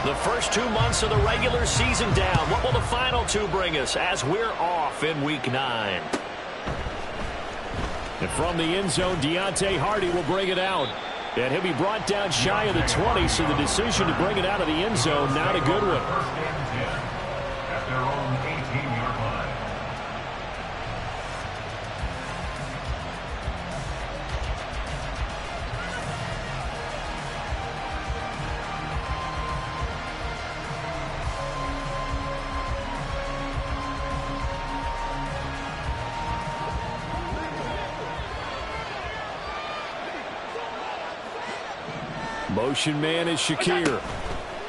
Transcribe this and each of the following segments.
The first 2 months of the regular season down. What will the final 2 bring us as we're off in Week 9? And from the end zone, Deontay Hardy will bring it out. And he'll be brought down shy of the 20, so the decision to bring it out of the end zone, not a good one. At their own 18-yard line. Motion man is Shakir.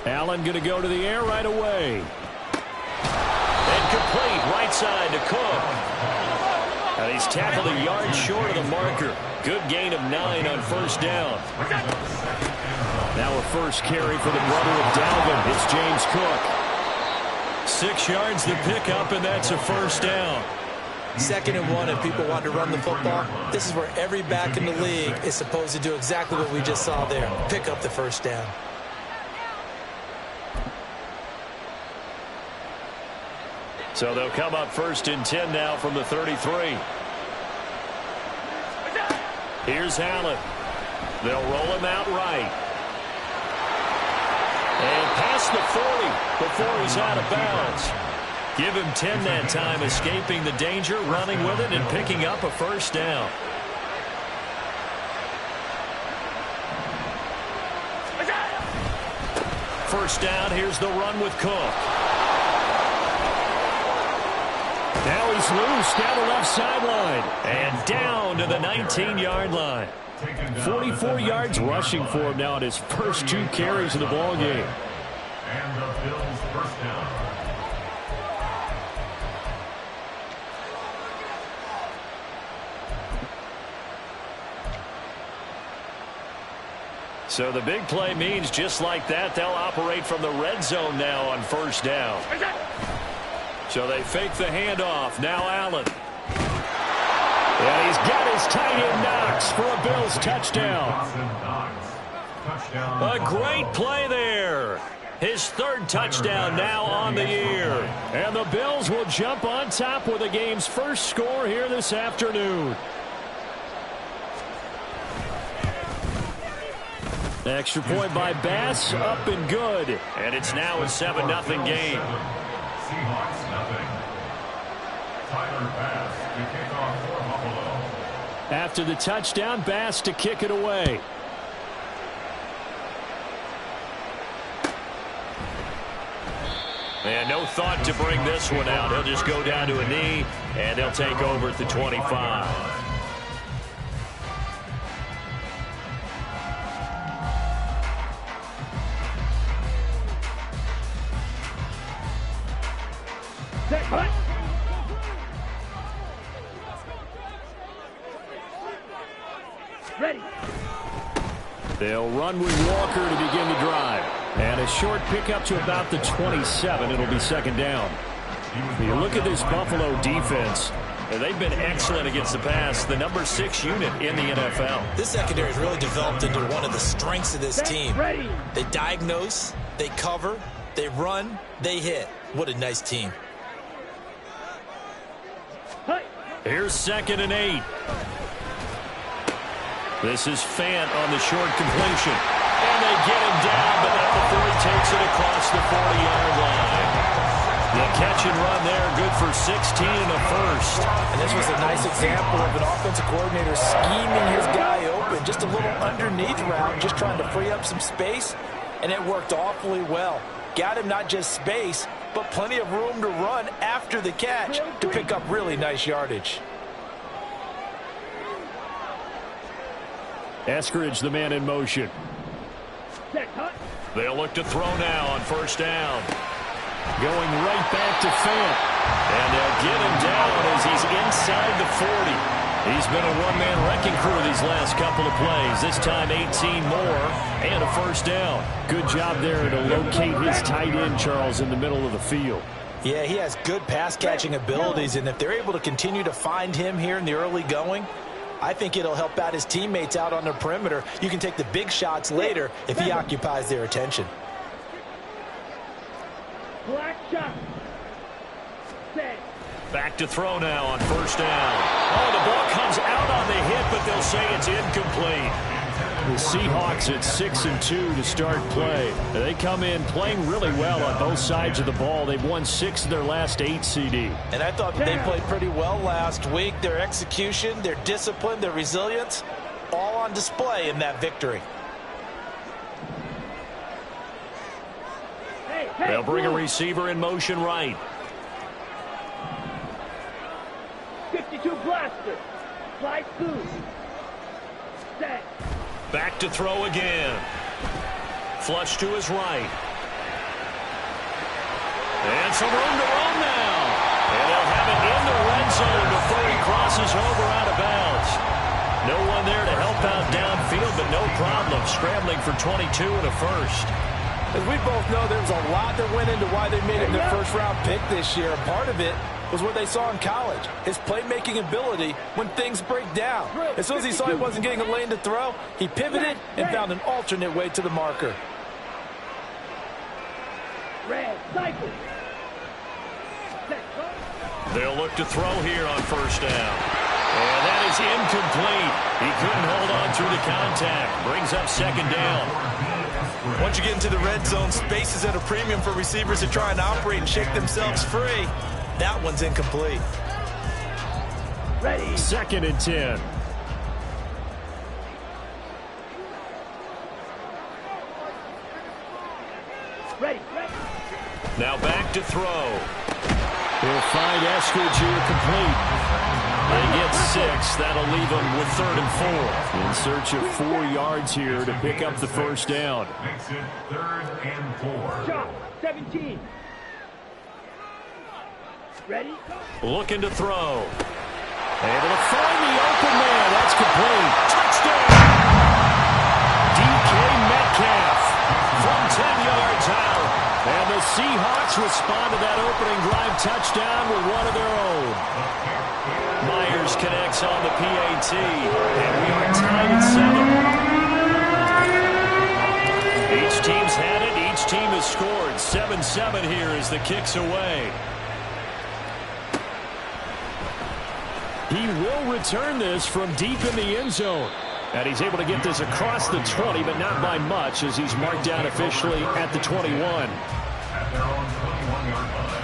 Allen going to go to the air right away. And complete right side to Cook. And he's tackled a yard short of the marker. Good gain of 9 on first down. Now a first carry for the brother of Dalvin. It's James Cook. 6 yards the pickup, and that's a first down. 2nd and 1, if people want to run the football, this is where every back in the league is supposed to do exactly what we just saw there. Pick up the first down. So they'll come up 1st and 10 now from the 33. Here's Allen. They'll roll him out right. And past the 40 before he's out of bounds. Give him 10 that time, escaping the danger, running with it, and picking up a first down. First down, here's the run with Cook. Now he's loose down the left sideline. And down to the 19-yard line. 44 yards rushing for him now on his first 2 carries of the ball game. And the Bills first down. So the big play means just like that, they'll operate from the red zone now on first down. So they fake the handoff. Now Allen. And he's got his tight end Knox for a Bills touchdown. A great play there. His 3rd touchdown now on the year. And the Bills will jump on top with the game's first score here this afternoon. Extra point by Bass, up and good. And it's now a 7-0 game. Seahawks nothing. Tyler Bass to kick off for Buffalo. After the touchdown, Bass to kick it away. And no thought to bring this one out. He'll just go down to a knee, and they'll take over at the 25. Ready. They'll run with Walker to begin the drive. And a short pickup to about the 27. It'll be 2nd down. You look at this Buffalo defense. They've been excellent against the pass. The number 6 unit in the NFL. This secondary has really developed into one of the strengths of this team. Ready. They diagnose, they cover, they run, they hit. What a nice team. Here's 2nd and 8. This is Fant on the short completion. And they get him down, but not before he takes it across the 40-yard line. The catch and run there, good for 16 and a first. And this was a nice example of an offensive coordinator scheming his guy open. Just a little underneath route, just trying to free up some space, and it worked awfully well. Got him not just space, but plenty of room to run after the catch to pick up really nice yardage. Eskridge, the man in motion. They'll look to throw now on first down. Going right back to Fant. And they'll get him down as he's inside the 40. He's been a one-man wrecking crew these last couple of plays. This time 18 more and a first down. Good job there to locate his tight end, Charles, in the middle of the field. Yeah, he has good pass-catching abilities, and if they're able to continue to find him here in the early going, I think it'll help out his teammates out on the perimeter. You can take the big shots later if he occupies their attention. Black shot. Set. Back to throw now on first down. Oh, the ball comes out on the hit, but they'll say it's incomplete. The Seahawks at 6-2 to start play. They come in playing really well on both sides of the ball. They've won 6 of their last 8 CD. And I thought that they played pretty well last week. Their execution, their discipline, their resilience, all on display in that victory. Hey, They'll bring a receiver in motion right. 52 blaster. Slide through. Set. Back to throw again. Flush to his right. And some room to run now. And they'll have it in the red zone before he crosses over out of bounds. No one there to help out downfield, but no problem scrambling for 22 and a first. As we both know, there was a lot that went into why they made it their first-round pick this year. And part of it was what they saw in college, his playmaking ability when things break down. As soon as he saw he wasn't getting a lane to throw, he pivoted and found an alternate way to the marker. Red, cycle. They'll look to throw here on first down. And that is incomplete. He couldn't hold on through the contact. Brings up second down. Once you get into the red zone, space is at a premium for receivers to try and operate and shake themselves free. That one's incomplete. Ready. 2nd and 10. Ready. Now back to throw. He'll find Eskridge here complete. They get 6. That'll leave them with 3rd and 4. In search of 4 yards here to pick up the first down. Makes it 3rd and 4. Shot. 17. Ready. Looking to throw. Able to find the open man. That's complete. Touchdown! DK Metcalf from 10 yards out. And the Seahawks respond to that opening drive touchdown with one of their own. Myers connects on the PAT. And we are tied at 7. Each team's had it. Each team has scored. 7-7 here as the kick's away. He will return this from deep in the end zone. And he's able to get this across the 20, but not by much, as he's marked down officially at the 21. At their own 21-yard line.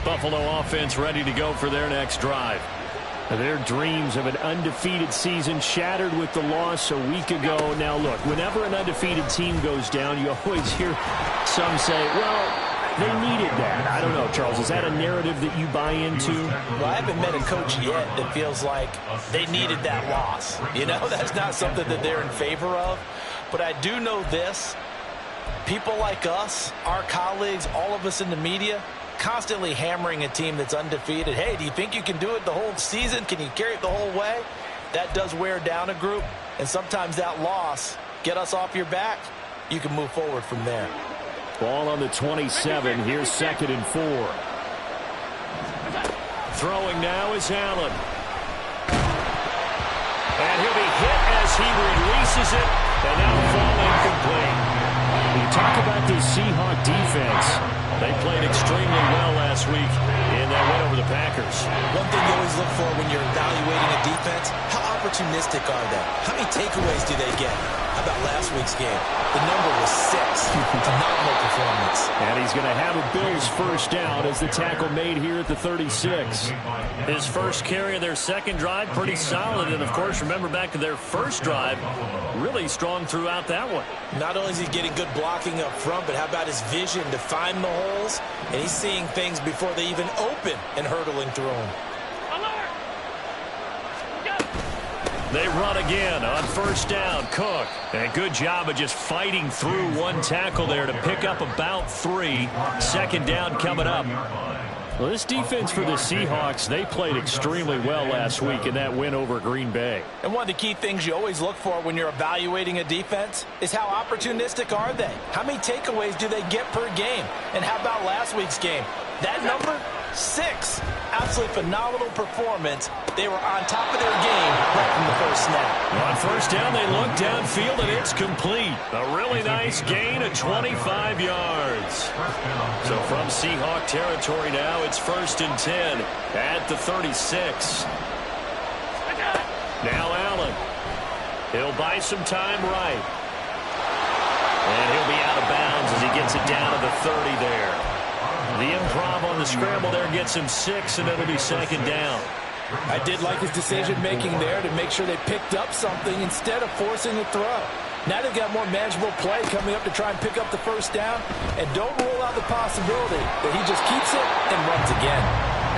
Buffalo offense ready to go for their next drive. Their dreams of an undefeated season shattered with the loss a week ago. Now, look, whenever an undefeated team goes down, you always hear some say, well, they needed that. I don't know, Charles. Is that a narrative that you buy into? Well, I haven't met a coach yet that feels like they needed that loss. You know, that's not something that they're in favor of. But I do know this. People like us, our colleagues, all of us in the media, constantly hammering a team that's undefeated. Hey, do you think you can do it the whole season? Can you carry it the whole way? That does wear down a group, and sometimes that loss, get us off your back, you can move forward from there. Ball on the 27. Here's 2nd and 4. Throwing now is Allen. And he'll be hit as he releases it, and now fall incomplete. You talk about this Seahawk defense. They played extremely well last week in that win over the Packers. One thing you always look for when you're evaluating a defense, how opportunistic are they? How many takeaways do they get? How about last week's game? The number was 6. Phenomenal performance. And he's going to have a Bills first down as the tackle made here at the 36. His first carry of their second drive, pretty solid. And, of course, remember back to their first drive, really strong throughout that one. Not only is he getting good blocking up front, but how about his vision to find the holes? And he's seeing things before they even open and hurtling through them. They run again on first down. Cook. And good job of just fighting through one tackle there to pick up about 3. Second down coming up. Well, this defense for the Seahawks, they played extremely well last week in that win over Green Bay. And one of the key things you always look for when you're evaluating a defense is how opportunistic are they? How many takeaways do they get per game? And how about last week's game? That number, 6. Absolutely phenomenal performance. They were on top of their game right from the first snap. On first down, they look downfield, and it's complete. A really nice gain of 25 yards. So from Seahawk territory now, it's 1st and 10 at the 36. Now Allen. He'll buy some time right. And he'll be out of bounds as he gets it down to the 30 there. The improv on the scramble there gets him 6, and it'll be 2nd down. I did like his decision-making there to make sure they picked up something instead of forcing a throw. Now they've got more manageable play coming up to try and pick up the first down, and don't rule out the possibility that he just keeps it and runs again.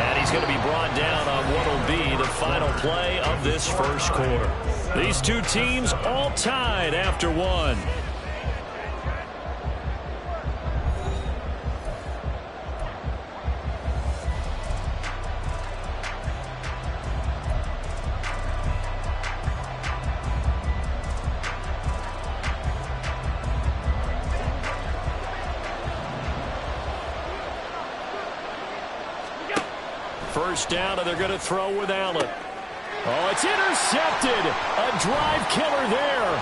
And he's going to be brought down on what will be the final play of this first quarter. These two teams all tied after one. First down, and they're going to throw with Allen. Oh, it's intercepted. A drive killer there.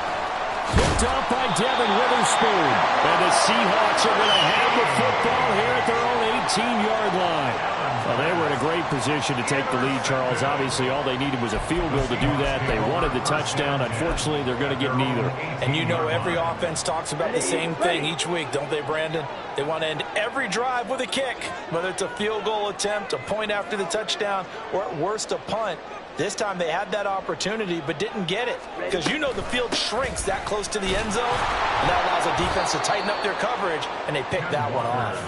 Picked off by Devin Witherspoon. And the Seahawks are going to have the football here at their own 18-yard line. Well, they were in a great position to take the lead, Charles. Obviously, all they needed was a field goal to do that. They wanted the touchdown. Unfortunately, they're going to get neither. And you know every offense talks about the same thing each week, don't they, Brandon? They want to end every drive with a kick, whether it's a field goal attempt, a point after the touchdown, or at worst a punt. This time they had that opportunity but didn't get it because you know the field shrinks that close to the end zone, and that allows the defense to tighten up their coverage, and they picked that one off.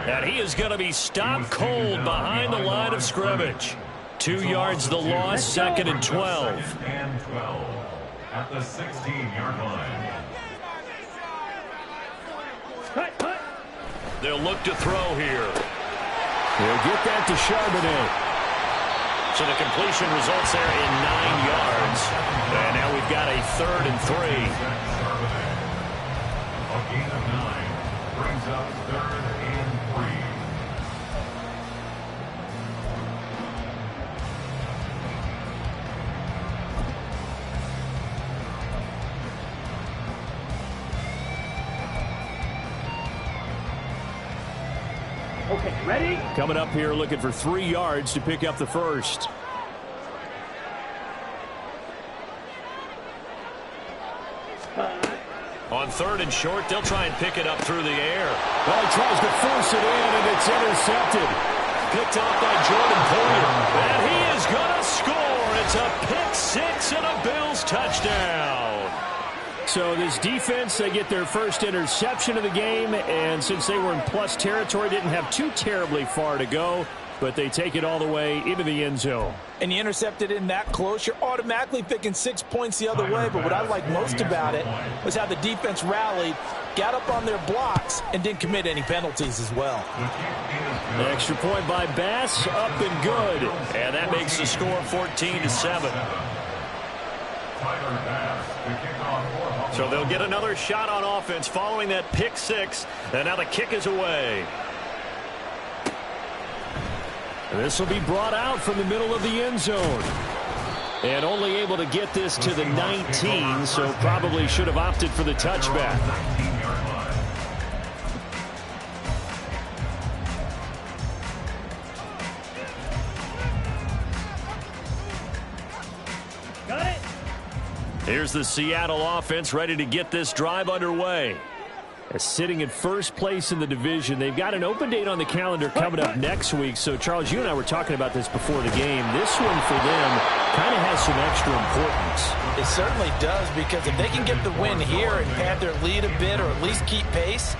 And he is going to be stopped cold behind the line of scrimmage. 2 yards the loss, 2nd and 12. And 12 at the 16-yard line. Cut. They'll look to throw here. They'll get that to Charbonnet. So the completion results there in 9 yards. And now we've got a 3rd and 3. A gain of 9 brings up 3rd and 3. Okay, ready? Coming up here looking for 3 yards to pick up the first. On 3rd and short, they'll try and pick it up through the air. Well, he tries to force it in, and it's intercepted. Picked off by Jordan Poyer. And he is going to score. It's a pick 6 and a Bills touchdown. So this defense, they get their first interception of the game, and since they were in plus territory, didn't have too terribly far to go, but they take it all the way into the end zone. And you intercepted in that close, you're automatically picking 6 points the other way, but what I like most about it was how the defense rallied, got up on their blocks, and didn't commit any penalties as well. An extra point by Bass, up and good, and that makes the score 14-7. So they'll get another shot on offense following that pick 6, and now the kick is away. This will be brought out from the middle of the end zone. And only able to get this to the 19, so probably should have opted for the touchback. Got it? Here's the Seattle offense ready to get this drive underway. Sitting in first place in the division. They've got an open date on the calendar coming up next week. So, Charles, you and I were talking about this before the game. This one for them kind of has some extra importance. It certainly does, because if they can get the win here and pad their lead a bit or at least keep pace,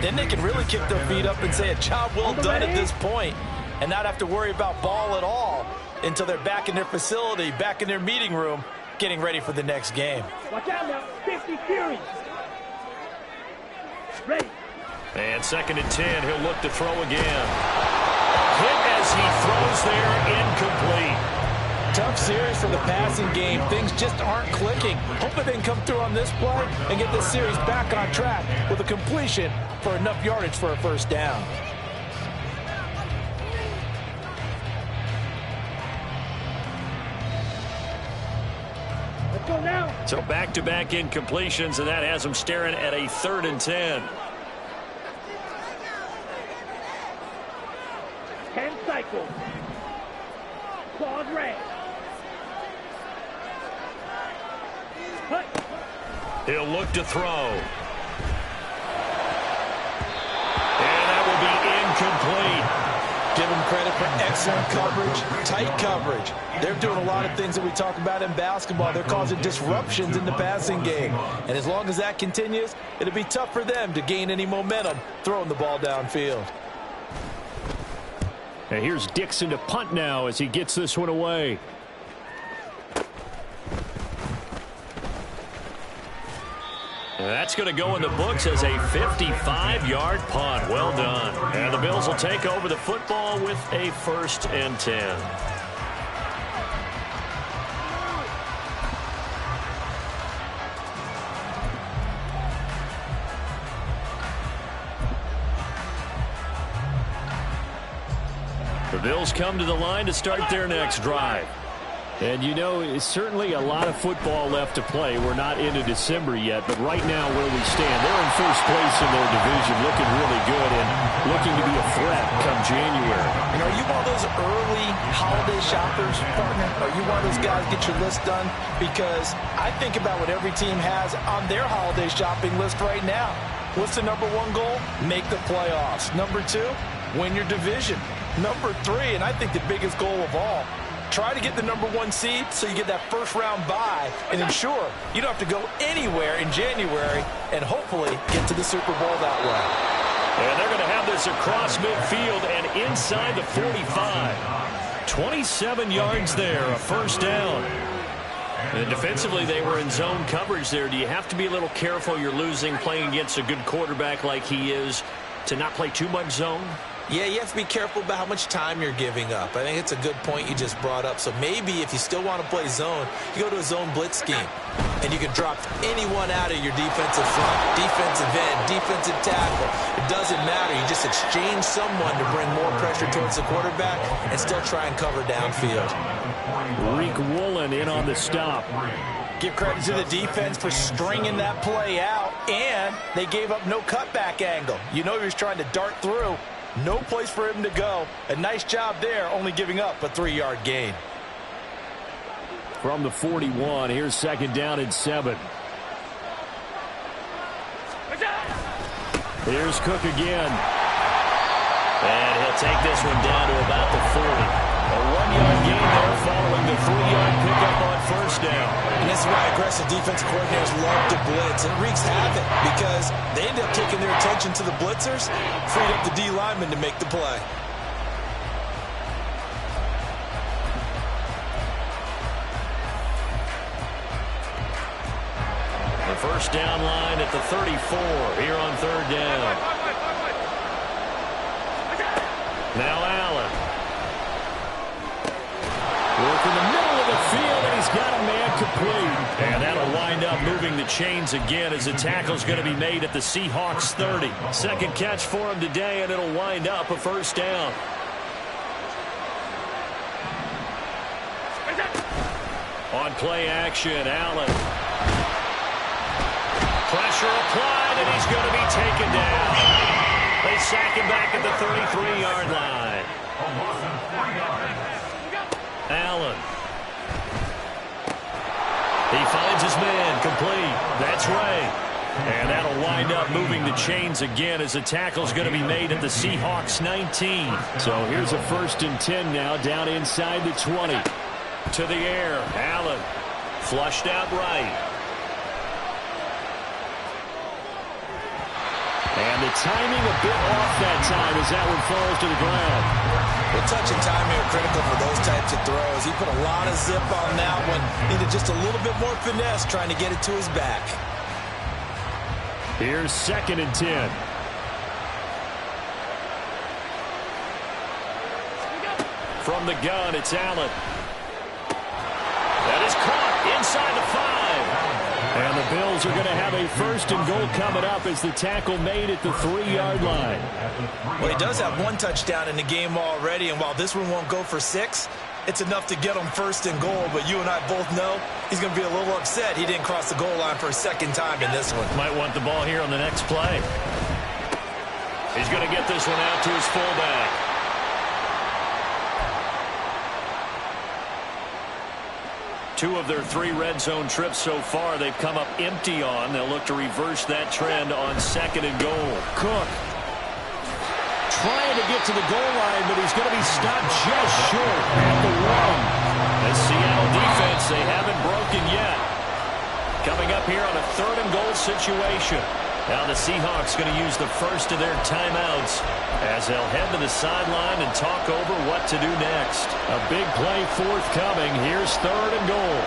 then they can really kick their feet up and say a job well done at this point and not have to worry about ball at all until they're back in their facility, back in their meeting room, getting ready for the next game. Watch out now. 50 series. Ready. And 2nd and 10, he'll look to throw again. hit as he throws there, incomplete. Tough series for the passing game. Things just aren't clicking. Hoping they can come through on this play and get this series back on track with a completion for enough yardage for a first down. Let's go now. So back-to-back incompletions, and that has them staring at a 3rd and 10. 10 cycles. Claws red. Hut. He'll look to throw. And that will be incomplete. Give them credit for excellent coverage, tight coverage. They're doing a lot of things that we talk about in basketball. They're causing disruptions in the passing game. And as long as that continues, it'll be tough for them to gain any momentum throwing the ball downfield. And here's Dixon to punt now as he gets this one away. That's going to go in the books as a 55-yard punt. Well done. And the Bills will take over the football with a 1st and 10. The Bills come to the line to start their next drive. And, you know, it's certainly a lot of football left to play. We're not into December yet, but right now where we stand, they're in first place in their division, looking really good and looking to be a threat come January. And are you one of those early holiday shoppers, partner? Are you one of those guys get your list done? Because I think about what every team has on their holiday shopping list right now. What's the number 1 goal? Make the playoffs. Number 2, win your division. Number 3, and I think the biggest goal of all, try to get the number 1 seed so you get that first-round bye and ensure you don't have to go anywhere in January and hopefully get to the Super Bowl that way. And they're going to have this across midfield and inside the 45. 27 yards there, a first down. And defensively, they were in zone coverage there. Do you have to be a little careful? You're losing, playing against a good quarterback like he is, to not play too much zone? Yeah, you have to be careful about how much time you're giving up. I think it's a good point you just brought up. So maybe if you still want to play zone, you go to a zone blitz scheme. And you can drop anyone out of your defensive front, defensive end, defensive tackle. It doesn't matter. You just exchange someone to bring more pressure towards the quarterback and still try and cover downfield. Reek Woolen in on the stop. Give credit to the defense for stringing that play out, and they gave up no cutback angle. You know he was trying to dart through. No place for him to go. A nice job there, only giving up a 3-yard gain. From the 41, here's 2nd down and 7. Here's Cook again. And he'll take this one down to about the 40. A 1-yard gain there following the 3-yard pickup on first down. And this is why aggressive defensive coordinators love to blitz. It wreaks havoc because they end up taking their attention to the blitzers, freed up the D lineman to make the play. The first down line at the 34 here on 3rd down. Now Allen. Work in the middle of the field, and he's got a man complete. And that'll wind up moving the chains again as the tackle's going to be made at the Seahawks 30. 2nd catch for him today, and it'll wind up a first down. On play action, Allen. Pressure applied, and he's going to be taken down. They sack him back at the 33-yard line. Allen. He finds his man, complete. That's right. And that'll wind up moving the chains again as the tackle's going to be made at the Seahawks 19. So here's a 1st and 10 now, down inside the 20. To the air, Allen. Flushed out right. And the timing a bit off that time as that one falls to the ground. Well, touch and timing are critical for those types of throws. He put a lot of zip on that one. Needed just a little bit more finesse trying to get it to his back. Here's 2nd and 10. From the gun, it's Allen. That is caught inside the 5. And the Bills are going to have a 1st and goal coming up as the tackle made at the 3-yard line. Well, he does have 1 touchdown in the game already, and while this one won't go for 6, it's enough to get him 1st and goal. But you and I both know he's going to be a little upset he didn't cross the goal line for a 2nd time in this one. Might want the ball here on the next play. He's going to get this one out to his fullback. 2 of their 3 red zone trips so far they've come up empty on. They'll look to reverse that trend on 2nd and goal. Cook trying to get to the goal line, but he's going to be stopped just short at the 1. The Seattle defense, they haven't broken yet. Coming up here on a 3rd and goal situation. Now the Seahawks going to use the first of their timeouts as they'll head to the sideline and talk over what to do next. A big play forthcoming. Here's 3rd and goal.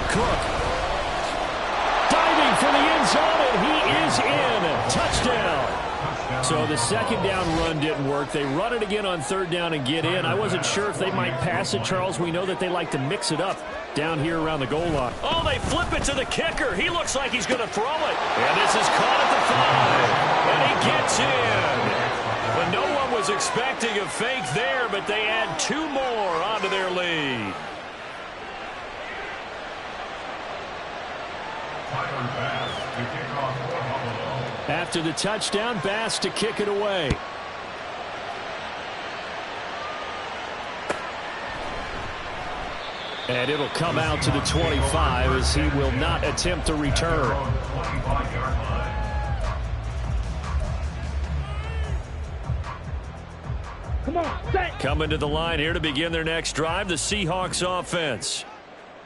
Cook diving for the end zone, and he is in. Touchdown. So the 2nd down run didn't work. They run it again on 3rd down and get in. I wasn't sure if they might pass it, Charles. We know that they like to mix it up down here around the goal line. Oh, they flip it to the kicker. He looks like he's going to throw it. And this is caught at the 5. And he gets in. But no one was expecting a fake there, but they add 2 more onto their lead. After the touchdown, Bass to kick it away. And it'll come out to the 25 as he will not attempt to return. Come on, set. Coming to the line here to begin their next drive, the Seahawks offense.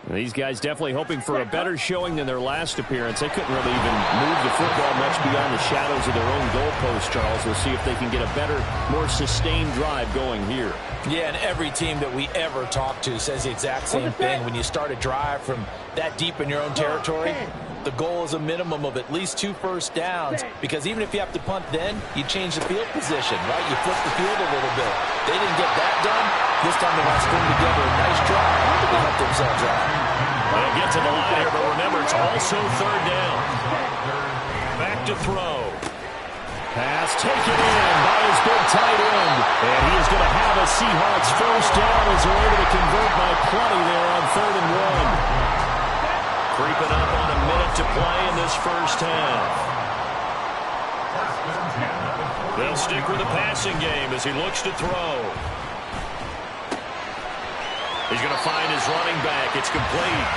These guys definitely hoping for a better showing than their last appearance. They couldn't really even move the football much beyond the shadows of their own goalpost, Charles. We'll see if they can get a better, more sustained drive going here. Yeah, and every team that we ever talk to says the exact same thing. When you start a drive from that deep in your own territory, the goal is a minimum of at least 2 first downs, because even if you have to punt then, you change the field position, right? You flip the field a little bit. They didn't get that done. This time they want to string together a nice drive to help themselves out. They'll get to the line here, but remember, it's also 3rd down. Back to throw. Pass taken in by his big tight end. And he is going to have a Seahawks 1st down as they're able to convert by plenty there on 3rd and 1. Creeping up on a minute to play in this 1st half. They'll stick with the passing game as he looks to throw. He's going to find his running back. It's complete.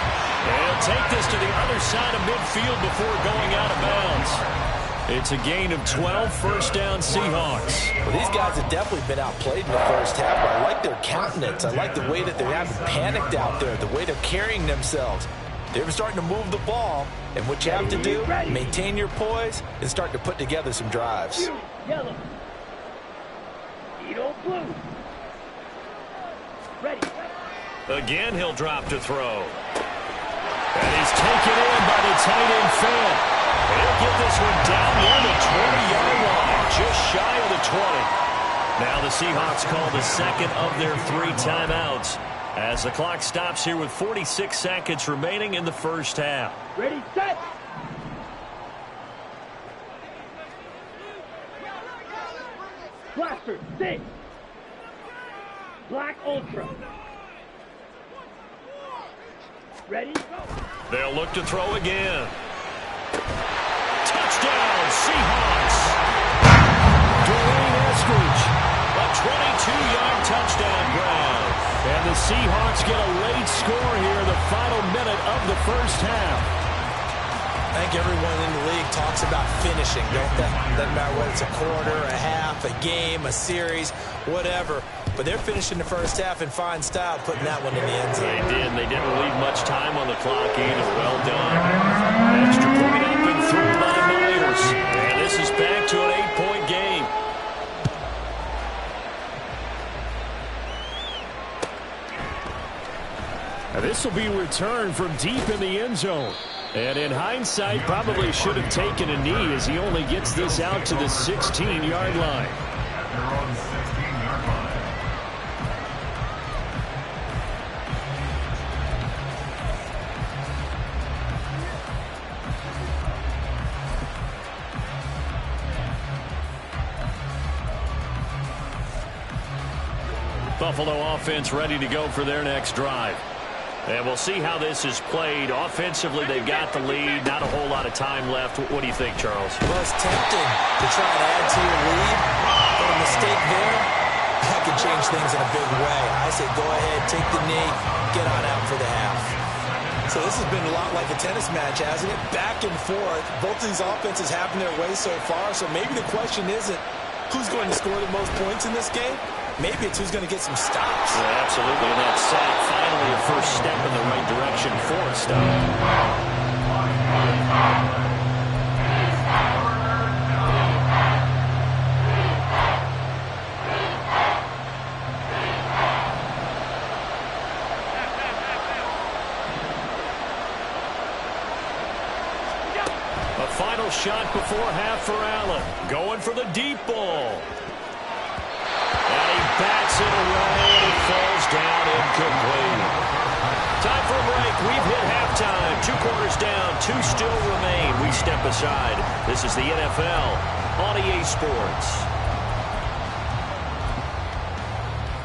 And he'll take this to the other side of midfield before going out of bounds. It's a gain of 12, 1st down Seahawks. Well, these guys have definitely been outplayed in the 1st half, but I like their countenance. I like the way that they're having panicked out there, the way they're carrying themselves. They're starting to move the ball, and what you have to do, maintain your poise and start to put together some drives. Yellow. Edo blue. Ready. Again, he'll drop to throw. And he's taken in by the tight end Fan. And he'll get this one down near the 20-yard line, just shy of the 20. Now the Seahawks call the 2nd of their 3 timeouts as the clock stops here with 46 seconds remaining in the 1st half. Ready, set. Blaster, 6. Black Ultra. Ready, go. They'll look to throw again. Touchdown, Seahawks. Dwayne Eskridge, a 22-yard touchdown grab. And the Seahawks get a late score here in the final minute of the 1st half. I think everyone in the league talks about finishing, don't they? Doesn't matter whether it's a quarter, a half, a game, a series, whatever. But they're finishing the 1st half in fine style, putting that one in the end zone. They did. They didn't leave much time on the clock either. Well done. Extra point up and through by the Niners. And this is back to an 8-point game. Now this will be returned from deep in the end zone. And in hindsight, probably should have taken a knee as he only gets this out to the 16-yard line. Buffalo offense ready to go for their next drive. And we'll see how this is played. Offensively, they've got the lead. Not a whole lot of time left. What do you think, Charles? Well, it's tempting to try and add to your lead, but a mistake there, that could change things in a big way. I say go ahead, take the knee, get on out for the half. So this has been a lot like a tennis match, hasn't it? Back and forth. Both of these offenses having their way so far, so maybe the question isn't who's going to score the most points in this game. Maybe it's who's going to get some stops. Yeah, absolutely. And that sack, finally a first step in the right direction for a stop. A final shot before half for Allen. Going for the deep ball. And he bats it away, and it falls down incomplete. Time for a break. We've hit halftime. 2 quarters down, 2 still remain. We step aside. This is the NFL on EA Sports.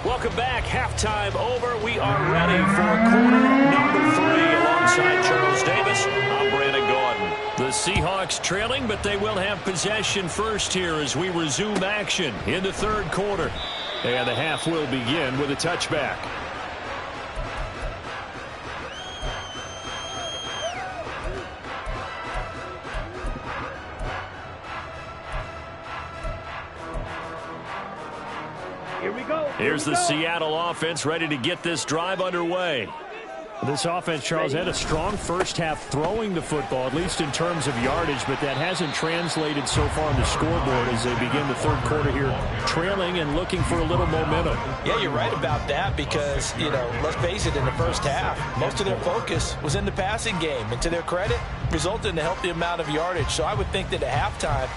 Welcome back. Halftime over. We are ready for quarter number 3 alongside Charles Davis. I'm Brandon Gordon. The Seahawks trailing, but they will have possession first here as we resume action in the third quarter. And the half will begin with a touchback. Here we go. Here's the Seattle offense ready to get this drive underway. This offense, Charles, had a strong first half throwing the football, at least in terms of yardage, but that hasn't translated so far on the scoreboard as they begin the third quarter here, trailing and looking for a little momentum. Yeah, you're right about that because, let's face it, in the first half, most of their focus was in the passing game. And to their credit, resulted in a healthy amount of yardage. So I would think that at halftime,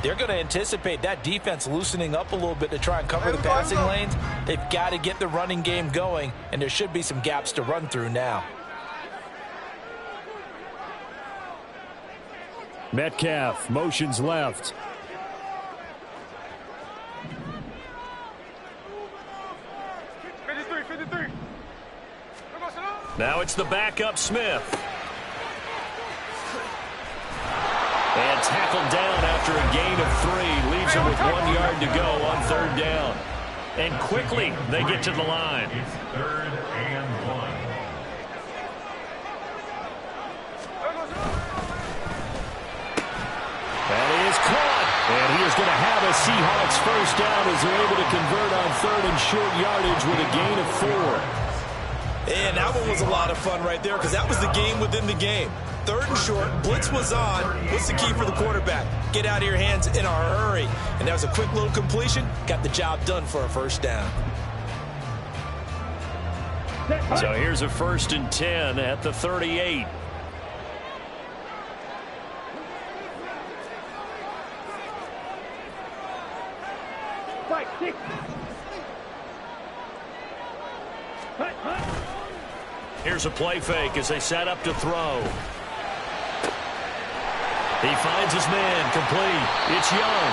they're going to anticipate that defense loosening up a little bit to try and cover the passing lanes. They've got to get the running game going, and there should be some gaps to run through now. Metcalf motions left. Now it's the backup Smith. And tackled down after a gain of 3. Leaves him with 1 yard to go on third down. And quickly they get to the line. It's 3rd and 1. And he is caught. And he is going to have a Seahawks first down as they're able to convert on 3rd and short yardage with a gain of 4. And that one was a lot of fun right there because that was the game within the game. 3rd and short, blitz was on. What's the key for the quarterback? Get out of your hands in a hurry. And that was a quick little completion. Got the job done for a first down. So here's a 1st and 10 at the 38. Fight, 6. Here's a play fake as they set up to throw. He finds his man, complete. It's Young.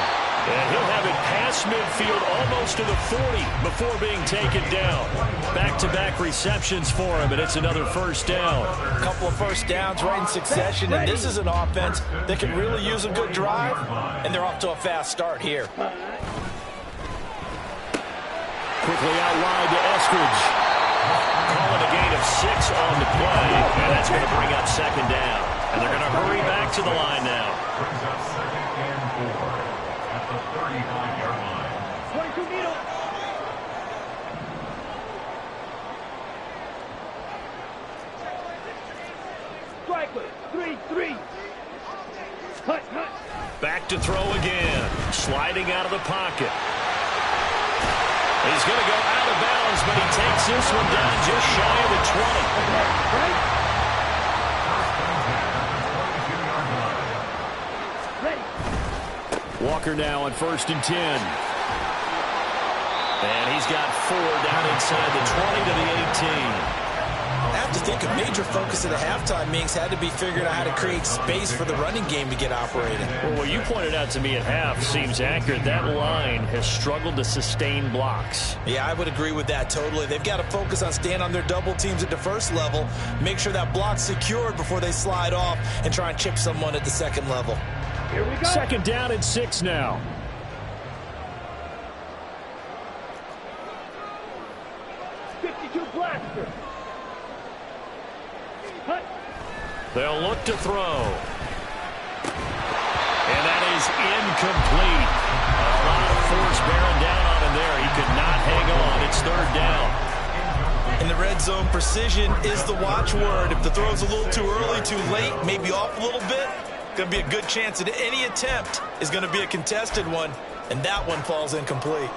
And he'll have it past midfield almost to the 40 before being taken down. Back-to-back receptions for him, and it's another first down. A couple of first downs right in succession, and this is an offense that can really use a good drive, and they're off to a fast start here. Quickly out wide to Eskridge. Calling a gain of 6 on the play, and that's going to bring up 2nd down. And they're going to hurry back to the line now. Brings up 2nd and 4 at the 35-yard line. 22 meters. Striker, 3-3. Hut. Back to throw again. Sliding out of the pocket. He's going to go out of bounds, but he takes this one down just shy of the 20. Walker now on 1st and 10. And he's got 4 down inside the 20 to the 18. That have to think a major focus of the halftime meetings had to be figuring out how to create space for the running game to get operating. Well, what you pointed out to me at half seems accurate. That line has struggled to sustain blocks. Yeah, I would agree with that totally. They've got to focus on staying on their double teams at the first level, make sure that block's secured before they slide off and try and chip someone at the second level. Here we go. Second down and 6 now. Blaster. Hut. They'll look to throw. And that is incomplete. A lot of force bearing down on him there. He could not hang on. It's third down. In the red zone, precision is the watchword. If the throw's a little too early, too late, maybe off a little bit, going to be a good chance that any attempt is going to be a contested one, and that one falls incomplete.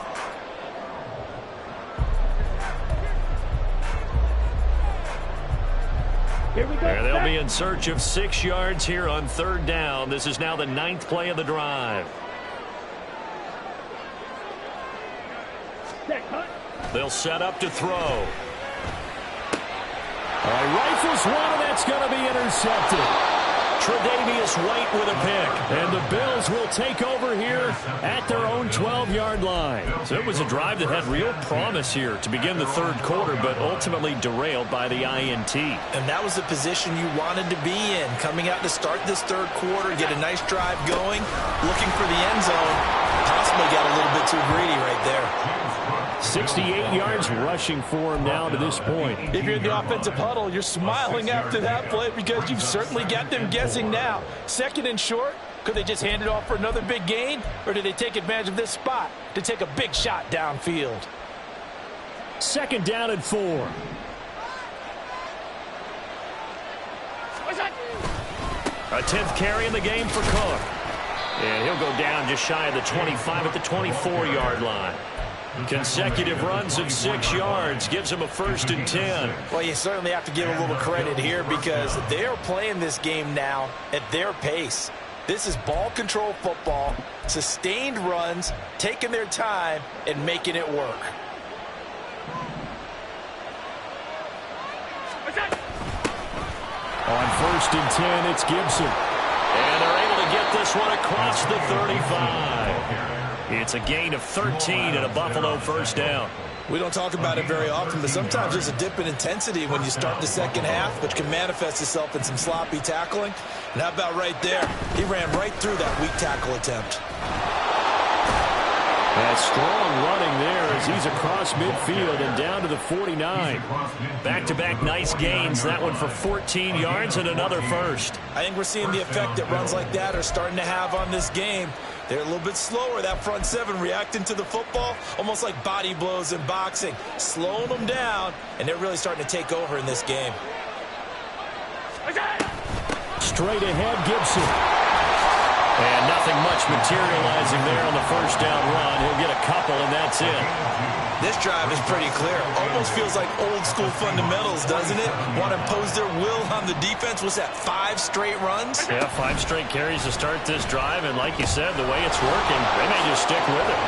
Here we go. There they'll be in search of 6 yards here on third down. This is now the 9th play of the drive. They'll set up to throw. Rifles one, and that's going to be intercepted. Tre'Davious White with a pick. And the Bills will take over here at their own 12-yard line. So it was a drive that had real promise here to begin the third quarter, but ultimately derailed by the INT. And that was the position you wanted to be in. Coming out to start this third quarter, get a nice drive going, looking for the end zone. Possibly got a little bit too greedy right there. 68 yards rushing for him now to this point. If you're in the offensive huddle, you're smiling after that play because you've certainly got them guessing now. Second and short, could they just hand it off for another big gain? Or did they take advantage of this spot to take a big shot downfield? Second down and 4. A 10th carry in the game for Cook. And he'll go down just shy of the 25 at the 24-yard line. Consecutive runs of 6 yards gives him a 1st and 10. Well, you certainly have to give a little credit here because they are playing this game now at their pace. This is ball control football, sustained runs, taking their time and making it work. On 1st and 10, it's Gibson. And they're able to get this one across the 35. It's a gain of 13 and a Buffalo 1st down. We don't talk about it very often, but sometimes there's a dip in intensity when you start the second half, which can manifest itself in some sloppy tackling. And how about right there? He ran right through that weak tackle attempt. That strong running there as he's across midfield and down to the 49. Back-to-back nice gains. That one for 14 yards and another 1st. I think we're seeing the effect that runs like that are starting to have on this game. They're a little bit slower, that front seven, reacting to the football, almost like body blows in boxing, slowing them down, and they're really starting to take over in this game. Straight ahead, Gibson. And nothing much materializing there on the 1st down run. He'll get a couple, and that's it. This drive is pretty clear. Almost feels like old-school fundamentals, doesn't it? Want to impose their will on the defense. Was that 5 straight runs? Yeah, 5 straight carries to start this drive, and like you said, the way it's working, they may just stick with it.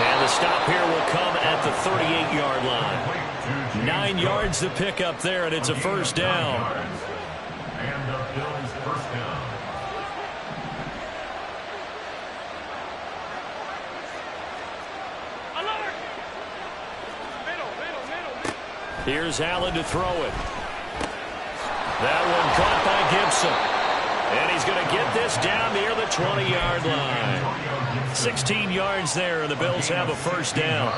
And the stop here will come at the 38-yard line. 9 yards to pick up there, and it's a 1st down. And the Bills' 1st down. Here's Allen to throw it. That one caught by Gibson. And he's going to get this down near the 20-yard line. 16 yards there, and the Bills have a 1st down.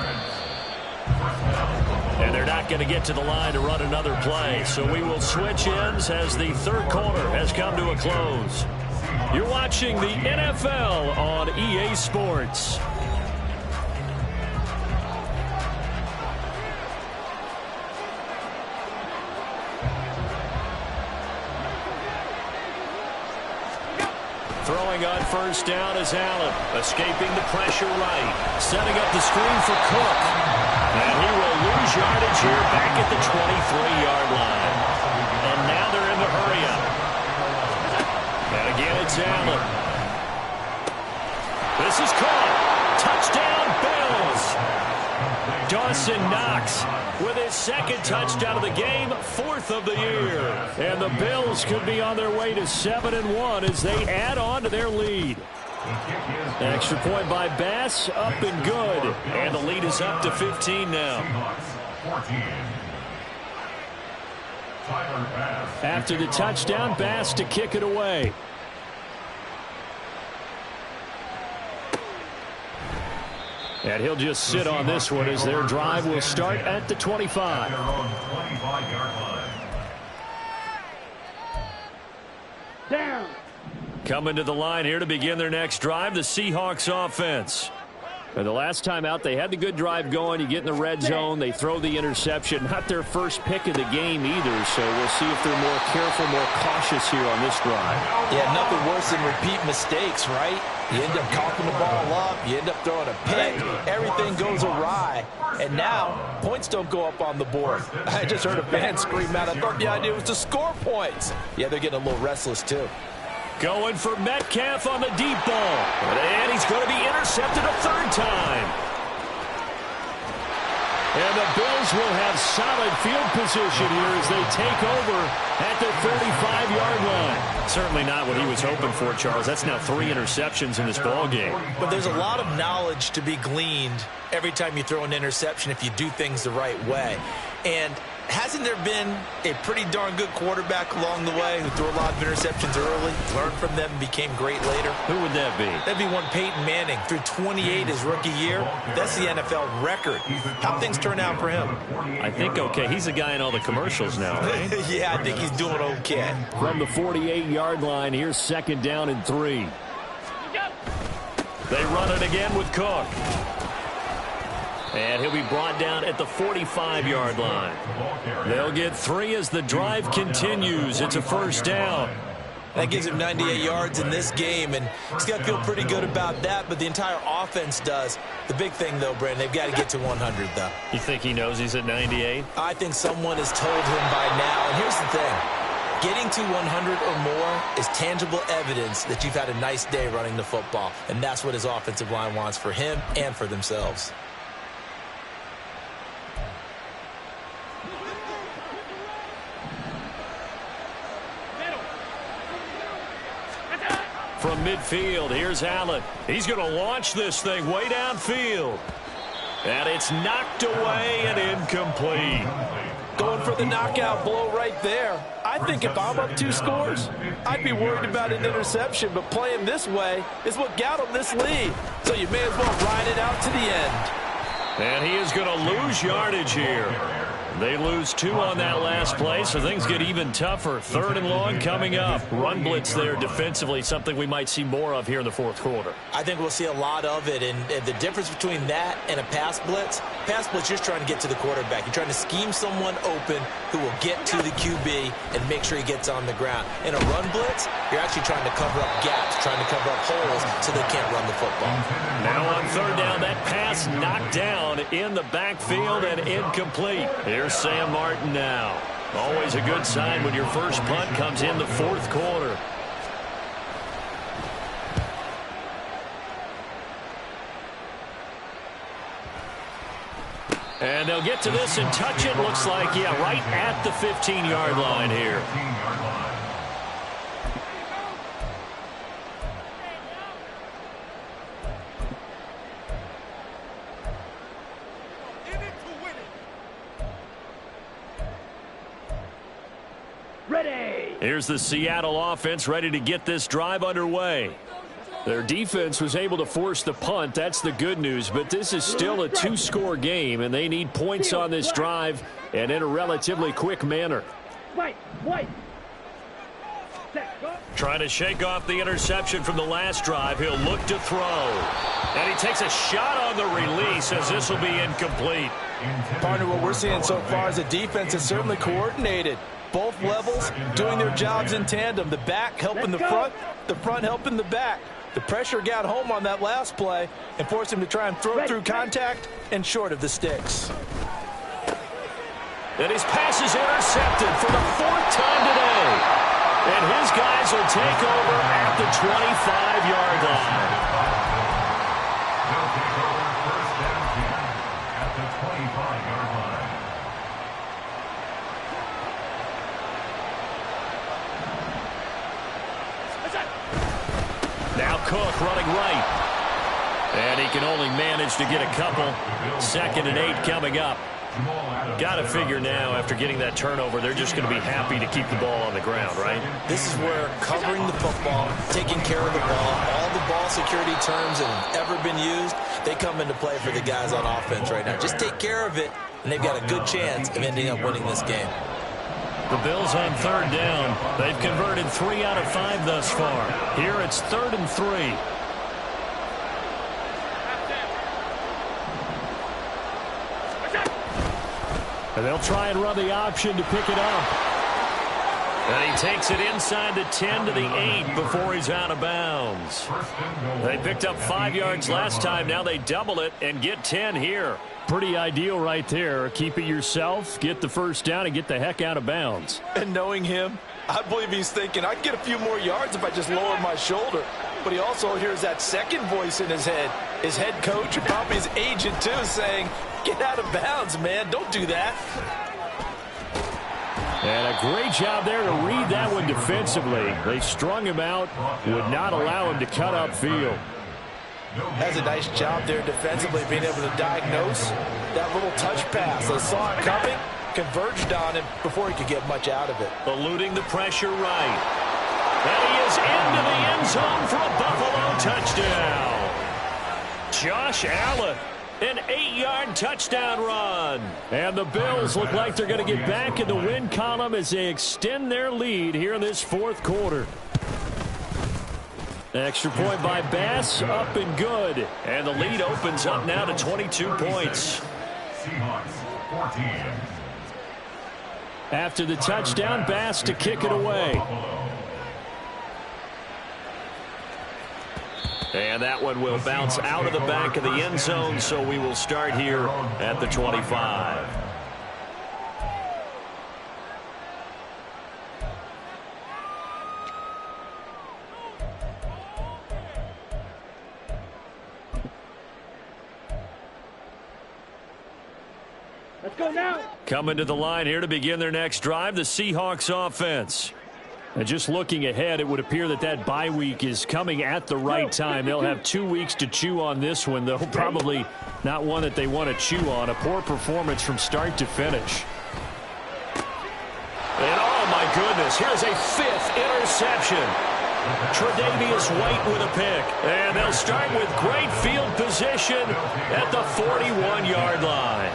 And they're not going to get to the line to run another play. So we will switch ends as the third quarter has come to a close. You're watching the NFL on EA Sports. Throwing on 1st down is Allen. Escaping the pressure right. Setting up the screen for Cook. And he will lose yardage here back at the 23-yard line. And now they're in the hurry-up. And again, it's Allen. This is caught. Touchdown, Bills. Dawson Knox with his second touchdown of the game, 4th of the year. And the Bills could be on their way to 7-1 as they add on to their lead. Extra point by Bass, up and good. And the lead is up to 15 now. After the touchdown, Bass to kick it away. And he'll just sit on this one as their drive will start at the 25. Down. Coming to the line here to begin their next drive, the Seahawks offense. And the last time out, they had the good drive going. You get in the red zone, they throw the interception. Not their first pick of the game either, so we'll see if they're more careful, more cautious here on this drive. Yeah, nothing worse than repeat mistakes, right? You end up coughing the ball up, you end up throwing a pick, everything goes awry. And now, points don't go up on the board. I just heard a fan scream out, I thought the idea was to score points. Yeah, they're getting a little restless too. Going for Metcalf on the deep ball. And he's going to be intercepted a third time. And the Bills will have solid field position here as they take over at the 35-yard line. Certainly not what he was hoping for, Charles. That's now 3 interceptions in this ball game. But there's a lot of knowledge to be gleaned every time you throw an interception if you do things the right way. And hasn't there been a pretty darn good quarterback along the way who threw a lot of interceptions early, learned from them, and became great later? Who would that be? That'd be one Peyton Manning. Threw 28 his rookie year. That's the NFL record. How'd things turn out for him? I think okay. He's a guy in all the commercials now, right? Yeah, I think he's doing okay. From the 48-yard line, here's 2nd down and 3. They run it again with Cook. And he'll be brought down at the 45-yard line. They'll get 3 as the drive continues. It's a first down. That gives him 98 yards in this game, and he's got to feel pretty good about that, but the entire offense does. The big thing, though, Brandon, they've got to get to 100, though. You think he knows he's at 98? I think someone has told him by now, and here's the thing. Getting to 100 or more is tangible evidence that you've had a nice day running the football, and that's what his offensive line wants for him and for themselves. From midfield, here's Allen. He's going to launch this thing way downfield. And it's knocked away and incomplete. Going for the knockout blow right there. I think if I'm up 2 scores, I'd be worried about an interception, but playing this way is what got him this lead. So you may as well ride it out to the end. And he is going to lose yardage here. They lose 2 on that last play, so things get even tougher. 3rd and long coming up. Run blitz there defensively, something we might see more of here in the 4th quarter. I think we'll see a lot of it, and the difference between that and a pass blitz, you're just trying to get to the quarterback. You're trying to scheme someone open who will get to the QB and make sure he gets on the ground. In a run blitz, you're actually trying to cover up gaps, trying to cover up holes so they can't run the football. Now on 3rd down, that pass knocked down in the backfield and incomplete. Here's Sam Martin now. Always a good sign when your first punt comes in the 4th quarter. And they'll get to this and touch it. Looks like, yeah, right at the 15-yard line here. Ready. Here's the Seattle offense ready to get this drive underway. Their defense was able to force the punt. That's the good news, but this is still a 2-score game, and they need points on this drive and in a relatively quick manner. White. Trying to shake off the interception from the last drive. He'll look to throw. And he takes a shot on the release as this will be incomplete. Partner, what we're seeing so far is the defense is certainly coordinated. Both levels doing their jobs in tandem. The back helping the front helping the back. The pressure got home on that last play and forced him to try and throw through contact and short of the sticks. And his pass is intercepted for the 4th time today. And his guys will take over at the 25-yard line. They'll take over 1st down 10 at the 25-yard line. Now Cook running right. And he can only manage to get a couple. 2nd and 8 coming up. Got to figure now, after getting that turnover, they're just going to be happy to keep the ball on the ground, right? This is where covering the football, taking care of the ball, all the ball security terms that have ever been used, they come into play for the guys on offense right now. Just take care of it, and they've got a good chance of ending up winning this game. The Bills on 3rd down. They've converted 3 out of 5 thus far. Here it's 3rd and 3. And they'll try and run the option to pick it up. And he takes it inside the 10 to the 8 before he's out of bounds. They picked up 5 yards last time. Now they double it and get 10 here. Pretty ideal right there. Keep it yourself, get the first down, and get the heck out of bounds. And knowing him, I believe he's thinking, I can get a few more yards if I just lower my shoulder. But he also hears that second voice in his head. His head coach and probably his agent, too, saying, get out of bounds, man. Don't do that. And a great job there to read that one defensively. They strung him out, would not allow him to cut upfield. Has a nice job there defensively, being able to diagnose that little touch pass. They saw it coming, converged on him before he could get much out of it. Eluding the pressure right. And he is into the end zone for a Buffalo touchdown. Josh Allen, an 8-yard touchdown run. And the Bills look like they're going to get back in the win column as they extend their lead here in this 4th quarter. Extra point by Bass, up and good. And the lead opens up now to 22 points. After the touchdown, Bass to kick it away. And that one will bounce out of the back of the end zone, so we will start here at the 25. Let's go now. Coming to the line here to begin their next drive, the Seahawks offense. And just looking ahead, it would appear that that bye week is coming at the right time. They'll have 2 weeks to chew on this one, though probably not one that they want to chew on. A poor performance from start to finish. And oh my goodness, here's a 5th interception. Tre'Davious White with a pick. And they'll start with great field position at the 41-yard line.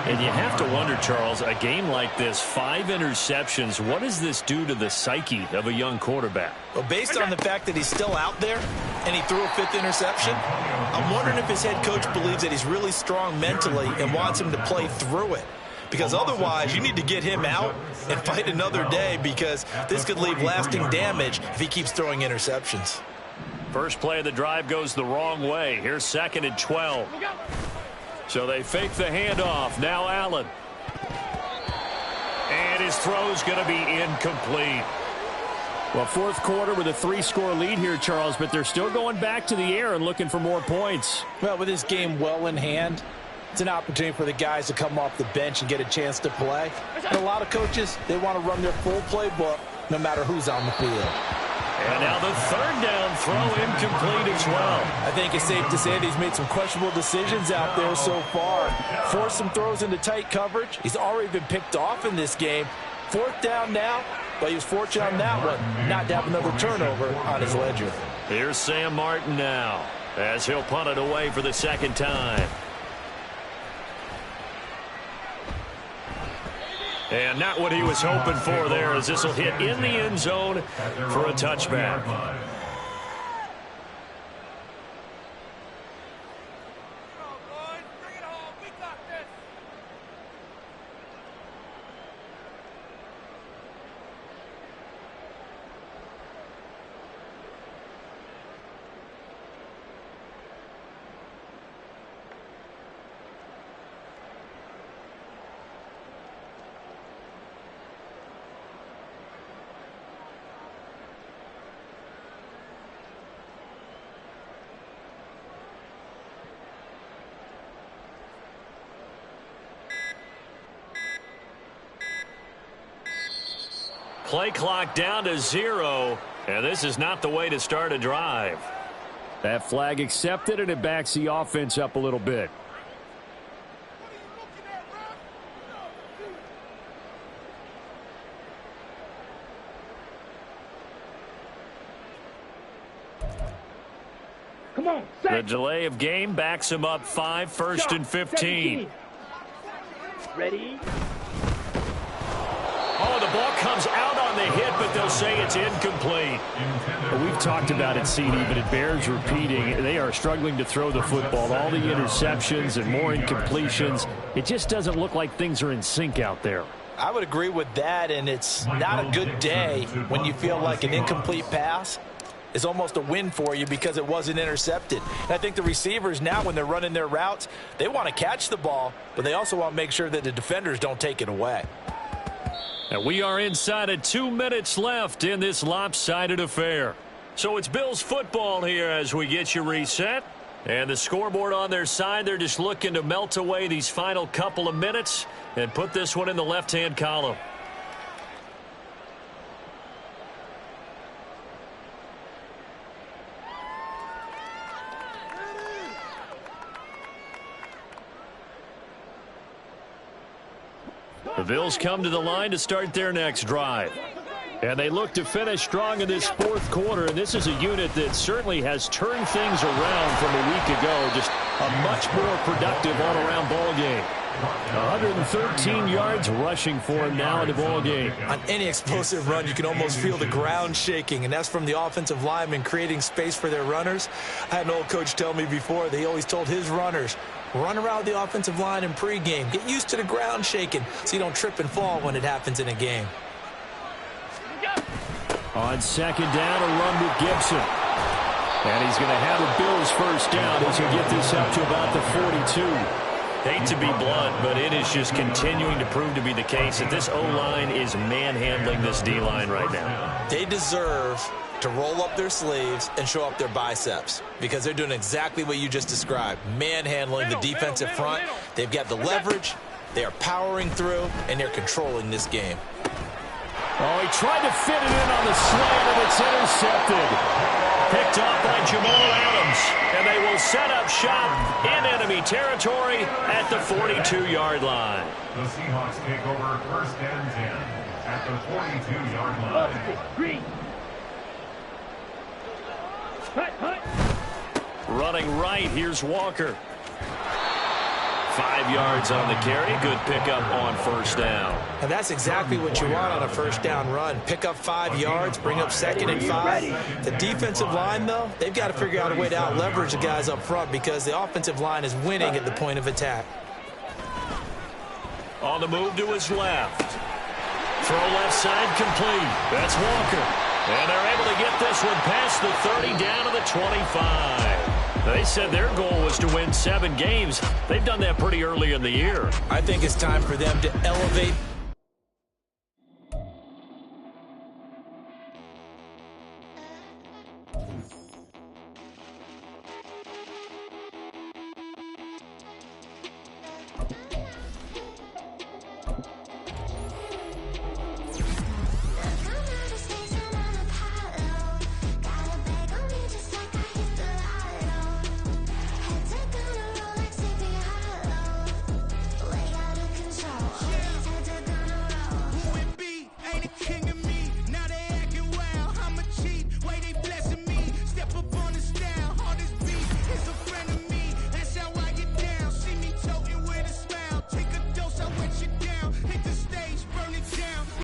And you have to wonder, Charles, a game like this, 5 interceptions, what does this do to the psyche of a young quarterback? Well, based on the fact that he's still out there and he threw a 5th interception, I'm wondering if his head coach believes that he's really strong mentally and wants him to play through it. Because otherwise, you need to get him out and fight another day, because this could leave lasting damage if he keeps throwing interceptions. First play of the drive goes the wrong way. Here's 2nd and 12. So they fake the handoff. Now Allen. And his throw's going to be incomplete. Well, 4th quarter with a 3-score lead here, Charles, but they're still going back to the air and looking for more points. Well, with this game well in hand, it's an opportunity for the guys to come off the bench and get a chance to play. And a lot of coaches, they want to run their full playbook no matter who's on the field. And now the 3rd down throw incomplete as well. I think it's safe to say that he's made some questionable decisions out there so far. Forced some throws into tight coverage. He's already been picked off in this game. 4th down now, but he was fortunate on that one not to have another turnover on his ledger. Here's Sam Martin now as he'll punt it away for the 2nd time. And not what he was hoping for there, as this will hit in the end zone for a touchback. Play clock down to 0. And this is not the way to start a drive. That flag accepted, and it backs the offense up a little bit. Come on, The delay of game backs him up 5, 1st and 15. Ready? Oh, the ball comes out on the hit, but they'll say it's incomplete. We've talked about it, CD, but it bears repeating. They are struggling to throw the football. All the interceptions and more incompletions. It just doesn't look like things are in sync out there. I would agree with that, and it's not a good day when you feel like an incomplete pass is almost a win for you because it wasn't intercepted. And I think the receivers now, when they're running their routes, they want to catch the ball, but they also want to make sure that the defenders don't take it away. And we are inside of 2 minutes left in this lopsided affair. So it's Bills football here as we get you reset. And the scoreboard on their side, they're just looking to melt away these final couple of minutes and put this one in the left-hand column. The Bills come to the line to start their next drive. And they look to finish strong in this fourth quarter. And this is a unit that certainly has turned things around from a week ago. Just a much more productive all-around ball game. 113 yards rushing for him now in the ball game. On any explosive run, you can almost feel the ground shaking, and that's from the offensive linemen creating space for their runners. I had an old coach tell me before, they always told his runners, run around the offensive line in pregame. Get used to the ground shaking so you don't trip and fall when it happens in a game. On second down, a run with Gibson. And he's going to have a Bills first down as he get this up to about the 42. Hate to be blunt, but it is just continuing to prove to be the case that this O-line is manhandling this D-line right now. They deserve to roll up their sleeves and show up their biceps because they're doing exactly what you just described, manhandling the defensive front. They've got the leverage, they are powering through, and they're controlling this game. Oh, he tried to fit it in on the slant, and it's intercepted. Picked off by Jamal Adams, and they will set up shop in enemy territory at the 42-yard line. The Seahawks take over 1st and 10 at the 42-yard line. Green. Running right, here's Walker. 5 yards on the carry. Good pickup on first down. And that's exactly what you want on a first down run. Pick up 5 yards, bring up 2nd and 5. The defensive line, though, they've got to figure out a way to out-leverage the guys up front because the offensive line is winning at the point of attack. On the move to his left. Throw left side complete. That's Walker. And they're able to get this one past the 30 down to the 25. They said their goal was to win 7 games. They've done that pretty early in the year. I think it's time for them to elevate